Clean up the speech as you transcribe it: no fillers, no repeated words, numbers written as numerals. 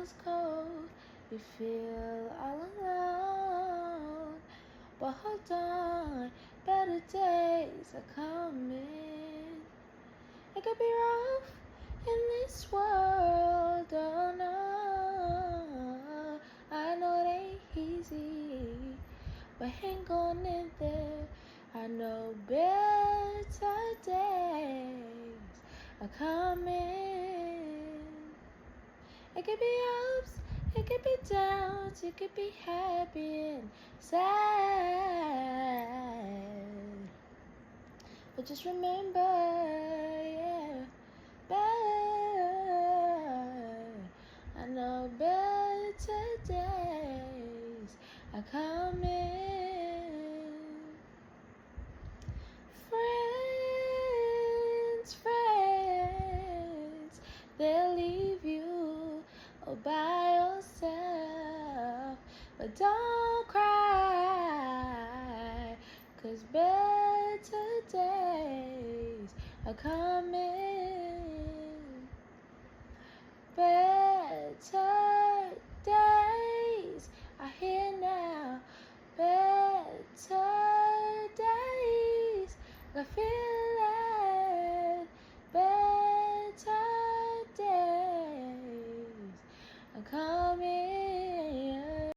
feels cold, you feel all alone. But hold on, better days are coming. It could be rough in this world, oh no. I know it ain't easy, but hang on in there. I know better days are coming. It could be ups, it could be downs, it could be happy and sad. But just remember, yeah, better. I know better days are coming. Friends, they'll leave you all by yourself. But don't cry, 'cause better days are coming. Better days are here now. Better days. I feel